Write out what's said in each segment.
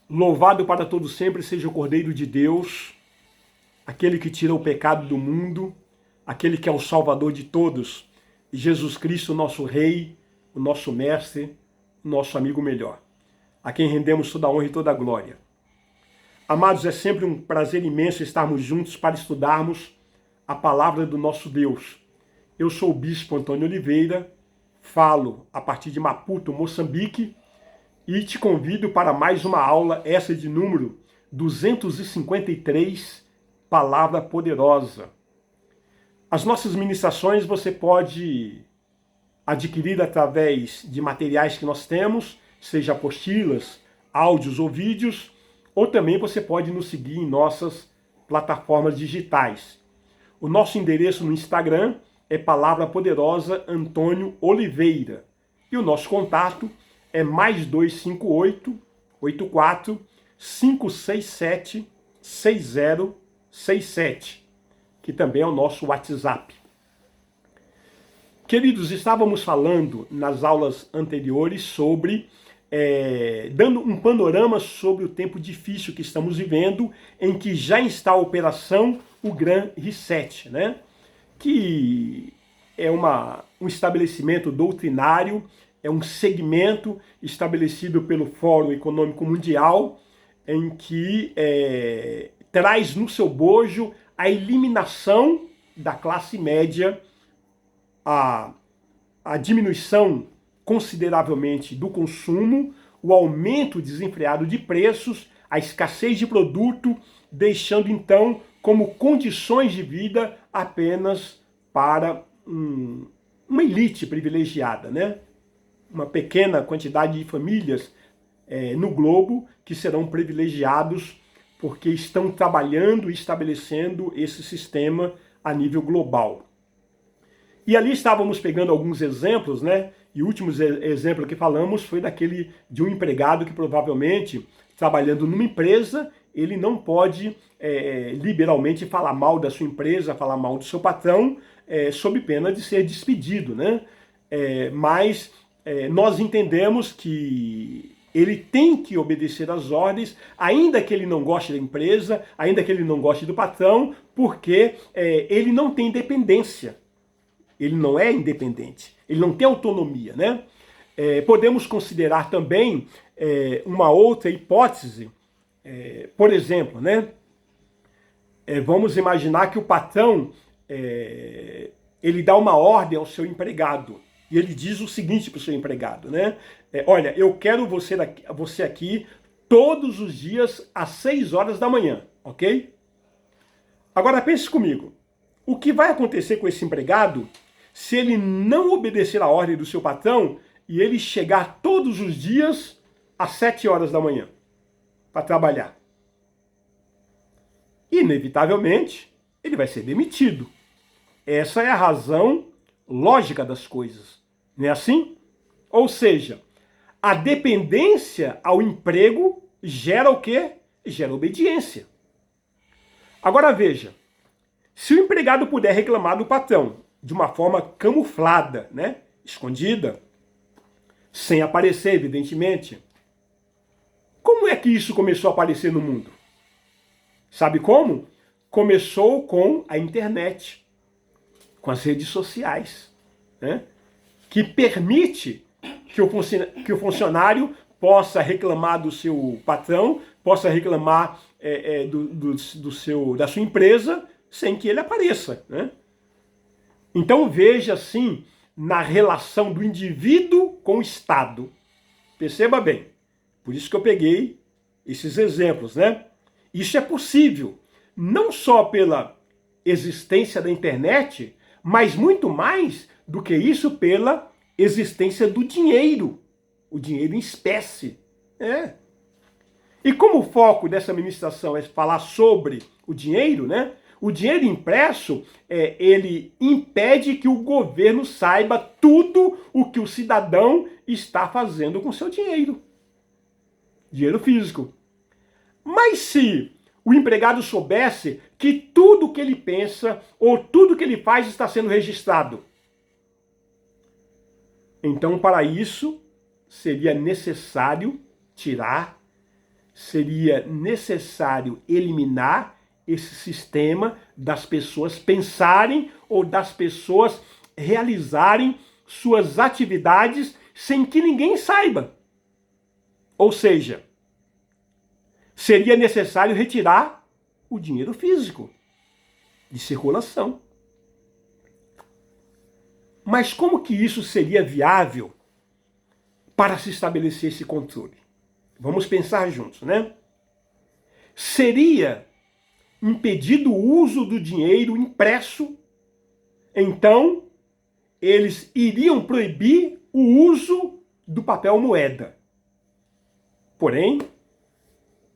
Louvado para todo sempre seja o Cordeiro de Deus, aquele que tira o pecado do mundo, aquele que é o Salvador de todos, Jesus Cristo, nosso Rei, o nosso Mestre, o nosso amigo melhor, a quem rendemos toda a honra e toda a glória. Amados, é sempre um prazer imenso estarmos juntos para estudarmos a palavra do nosso Deus. Eu sou o Bispo Antônio Oliveira, falo a partir de Maputo, Moçambique, e te convido para mais uma aula, essa de número 253, Palavra Poderosa. As nossas ministrações você pode adquirir através de materiais que nós temos, seja apostilas, áudios ou vídeos, ou também você pode nos seguir em nossas plataformas digitais. O nosso endereço no Instagram é Palavra Poderosa Antônio Oliveira. E o nosso contato é +258 84 567 6067, que também é o nosso WhatsApp. Queridos, estávamos falando nas aulas anteriores sobre, dando um panorama sobre o tempo difícil que estamos vivendo, em que já está a operação o Gran Reset, né? Que é um estabelecimento doutrinário, é um segmento estabelecido pelo Fórum Econômico Mundial, em que traz no seu bojo a eliminação da classe média, a diminuição consideravelmente do consumo, o aumento desenfreado de preços, a escassez de produto, deixando então como condições de vida apenas para uma elite privilegiada, né? Uma pequena quantidade de famílias no globo que serão privilegiados porque estão trabalhando e estabelecendo esse sistema a nível global. E ali estávamos pegando alguns exemplos, né? E o último exemplo que falamos foi daquele de um empregado que provavelmente, trabalhando numa empresa, ele não pode liberalmente falar mal da sua empresa, falar mal do seu patrão, sob pena de ser despedido, né? Mas nós entendemos que ele tem que obedecer às ordens, ainda que ele não goste da empresa, ainda que ele não goste do patrão, porque ele não tem independência. Ele não é independente, ele não tem autonomia, né? Podemos considerar também uma outra hipótese, por exemplo, né? Vamos imaginar que o patrão ele dá uma ordem ao seu empregado e ele diz o seguinte para o seu empregado, né? Olha, eu quero você aqui todos os dias às 6 horas da manhã, ok? Agora pense comigo, o que vai acontecer com esse empregado se ele não obedecer a ordem do seu patrão e ele chegar todos os dias às 7 horas da manhã para trabalhar? Inevitavelmente, ele vai ser demitido. Essa é a razão lógica das coisas, não é assim? Ou seja, a dependência ao emprego gera o quê? Gera obediência. Agora veja, se o empregado puder reclamar do patrão de uma forma camuflada, né? Escondida, sem aparecer, evidentemente, como é que isso começou a aparecer no mundo? Sabe como? Começou com a internet, com as redes sociais, né? Que permite que o funcionário possa reclamar do seu patrão, possa reclamar da sua empresa, sem que ele apareça, né? Então veja assim, na relação do indivíduo com o Estado. Perceba bem, por isso que eu peguei esses exemplos, né? Isso é possível, não só pela existência da internet, mas muito mais do que isso pela existência do dinheiro, o dinheiro em espécie. E como o foco dessa ministração é falar sobre o dinheiro, né? O dinheiro impresso, ele impede que o governo saiba tudo o que o cidadão está fazendo com seu dinheiro. Dinheiro físico. Mas se o empregado soubesse que tudo que ele pensa ou tudo que ele faz está sendo registrado, então para isso seria necessário tirar seria necessário eliminar esse sistema das pessoas pensarem ou das pessoas realizarem suas atividades sem que ninguém saiba. Ou seja, seria necessário retirar o dinheiro físico de circulação. Mas como que isso seria viável para se estabelecer esse controle? Vamos pensar juntos, né? Seria impedido o uso do dinheiro impresso, então eles iriam proibir o uso do papel moeda. Porém,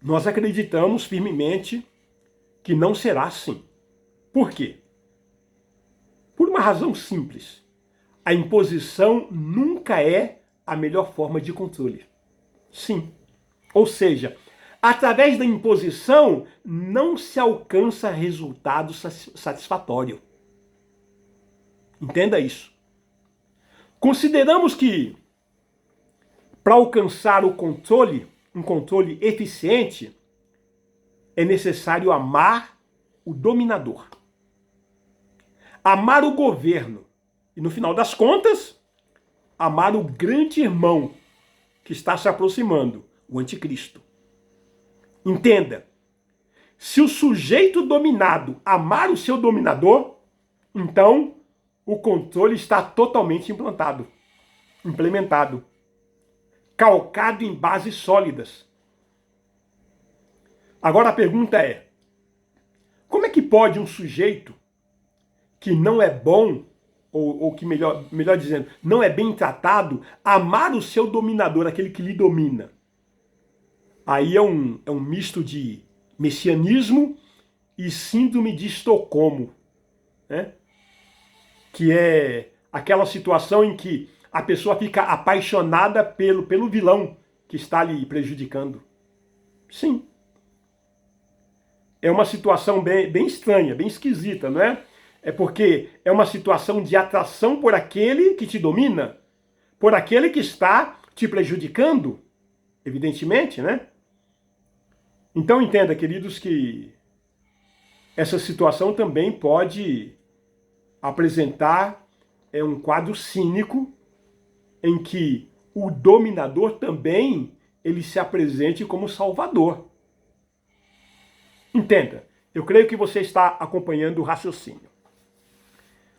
nós acreditamos firmemente que não será assim. Por quê? Por uma razão simples. A imposição nunca é a melhor forma de controle. Sim. Ou seja, através da imposição não se alcança resultado satisfatório. Entenda isso. Consideramos que para alcançar o controle, um controle eficiente, é necessário amar o dominador. Amar o governo. E no final das contas, amar o grande irmão que está se aproximando, o anticristo. Entenda, se o sujeito dominado amar o seu dominador, então o controle está totalmente implementado, calcado em bases sólidas. Agora a pergunta é, como é que pode um sujeito que não é bom, ou que melhor dizendo, não é bem tratado, amar o seu dominador, aquele que lhe domina? Aí é um misto de messianismo e síndrome de Estocolmo, né? Que é aquela situação em que a pessoa fica apaixonada pelo vilão que está lhe prejudicando. Sim. É uma situação bem estranha, bem esquisita, não é? É porque é uma situação de atração por aquele que te domina, por aquele que está te prejudicando, evidentemente, né? Então entenda, queridos, que essa situação também pode apresentar um quadro cínico em que o dominador também ele se apresente como salvador. Entenda, eu creio que você está acompanhando o raciocínio.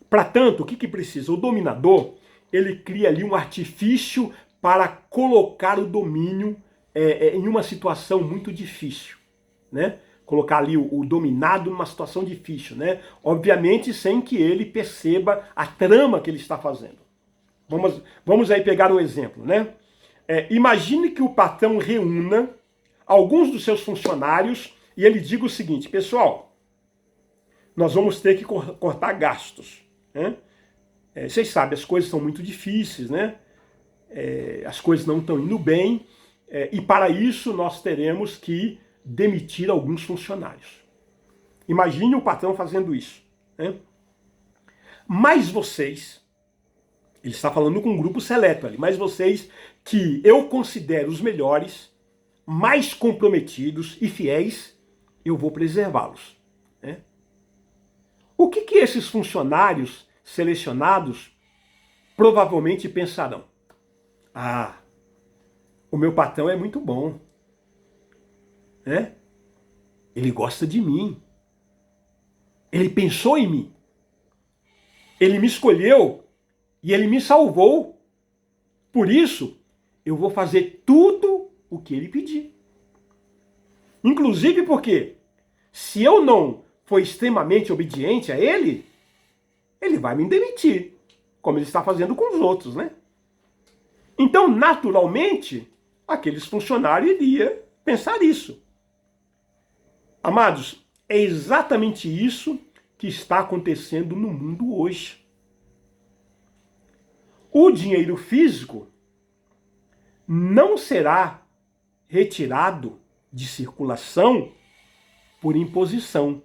Para tanto, o que precisa? O dominador, ele cria ali um artifício para colocar o domínio em uma situação muito difícil, né? Colocar ali o dominado numa situação difícil, né? Obviamente sem que ele perceba a trama que ele está fazendo. Vamos aí pegar um exemplo, né? Imagine que o patrão reúna alguns dos seus funcionários e ele diga o seguinte: pessoal, nós vamos ter que cortar gastos, né? Vocês sabem, as coisas são muito difíceis, né? As coisas não estão indo bem, e para isso nós teremos que demitir alguns funcionários. Imagine o patrão fazendo isso, né? Mas vocês, ele está falando com um grupo seleto ali, mas vocês que eu considero os melhores, mais comprometidos e fiéis, eu vou preservá-los, né? O que esses funcionários selecionados provavelmente pensarão? Ah, o meu patrão é muito bom, né? Ele gosta de mim. Ele pensou em mim. Ele me escolheu e ele me salvou. Por isso, eu vou fazer tudo o que ele pedir. Inclusive porque, se eu não for extremamente obediente a ele, ele vai me demitir, como ele está fazendo com os outros, né? Então, naturalmente, aqueles funcionários iriam pensar isso. Amados, é exatamente isso que está acontecendo no mundo hoje. O dinheiro físico não será retirado de circulação por imposição,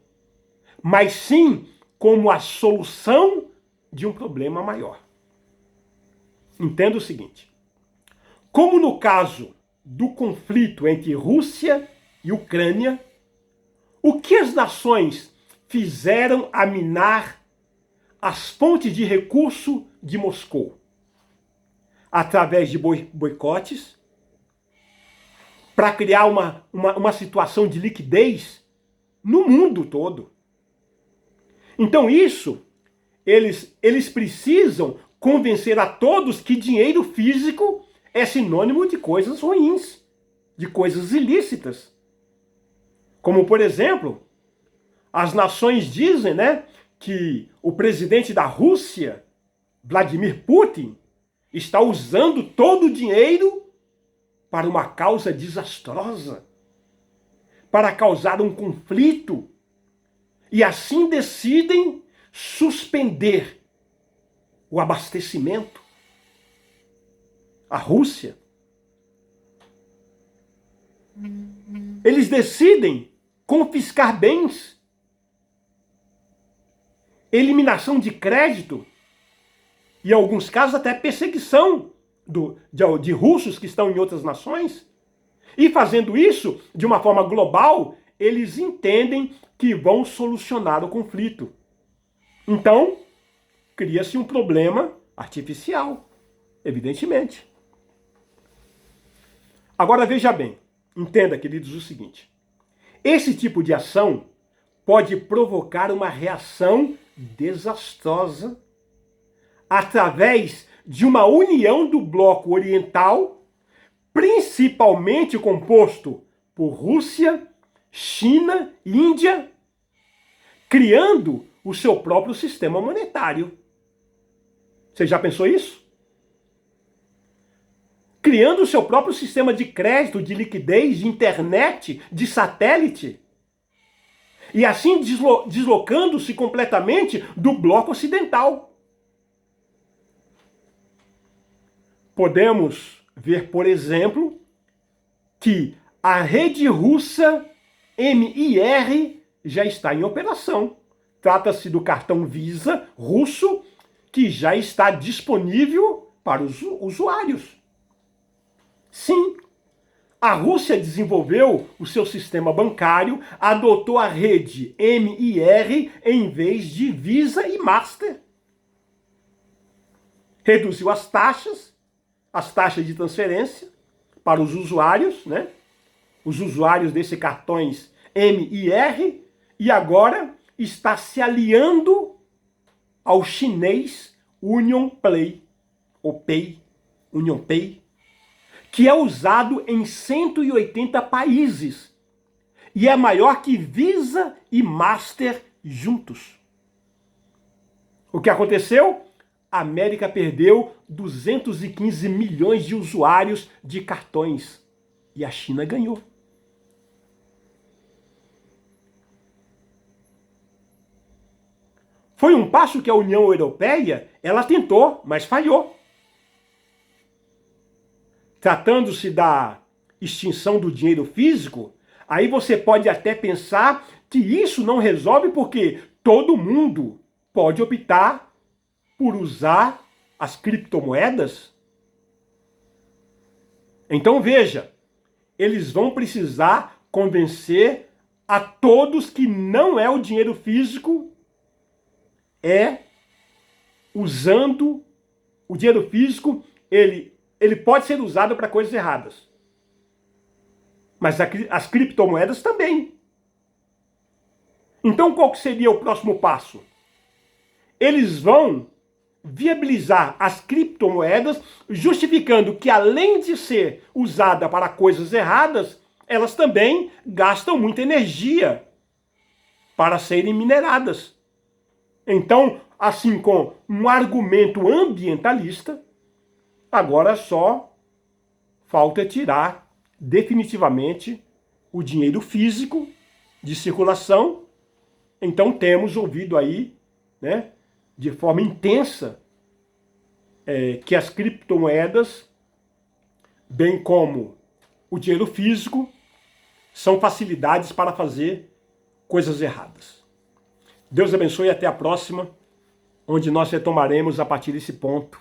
mas sim como a solução de um problema maior. Entenda o seguinte: como no caso do conflito entre Rússia e Ucrânia, o que as nações fizeram a minar as fontes de recurso de Moscou? Através de boicotes, para criar uma situação de liquidez no mundo todo. Então isso, eles precisam convencer a todos que dinheiro físico é sinônimo de coisas ruins, de coisas ilícitas. Como, por exemplo, as nações dizem, né, que o presidente da Rússia, Vladimir Putin, está usando todo o dinheiro para uma causa desastrosa, para causar um conflito, e assim decidem suspender o abastecimento. A Rússia. Eles decidem confiscar bens, eliminação de crédito, e em alguns casos até perseguição de russos que estão em outras nações. E fazendo isso de uma forma global, eles entendem que vão solucionar o conflito. Então, cria-se um problema artificial, evidentemente. Agora veja bem, entenda, queridos, o seguinte. Esse tipo de ação pode provocar uma reação desastrosa através de uma união do bloco oriental, principalmente composto por Rússia, China e Índia, criando o seu próprio sistema monetário. Você já pensou isso? Criando o seu próprio sistema de crédito, de liquidez, de internet, de satélite. E assim deslocando-se completamente do bloco ocidental. Podemos ver, por exemplo, que a rede russa MIR já está em operação. Trata-se do cartão Visa russo que já está disponível para os usuários. Sim, a Rússia desenvolveu o seu sistema bancário, adotou a rede MIR em vez de Visa e Master. Reduziu as taxas de transferência para os usuários, né? Os usuários desses cartões MIR, e agora está se aliando ao chinês Union Pay, Union Pay, que é usado em 180 países e é maior que Visa e Master juntos. O que aconteceu? A América perdeu 215 milhões de usuários de cartões e a China ganhou. Foi um passo que a União Europeia, ela tentou, mas falhou. Tratando-se da extinção do dinheiro físico, aí você pode até pensar que isso não resolve porque todo mundo pode optar por usar as criptomoedas. Então veja, eles vão precisar convencer a todos que não é o dinheiro físico, é usando o dinheiro físico, ele pode ser usado para coisas erradas. Mas as criptomoedas também. Então qual que seria o próximo passo? Eles vão viabilizar as criptomoedas, justificando que além de ser usada para coisas erradas, elas também gastam muita energia para serem mineradas. Então, assim, com um argumento ambientalista, agora só falta tirar definitivamente o dinheiro físico de circulação. Então temos ouvido aí, né, de forma intensa, que as criptomoedas, bem como o dinheiro físico, são facilidades para fazer coisas erradas. Deus abençoe e até a próxima, onde nós retomaremos a partir desse ponto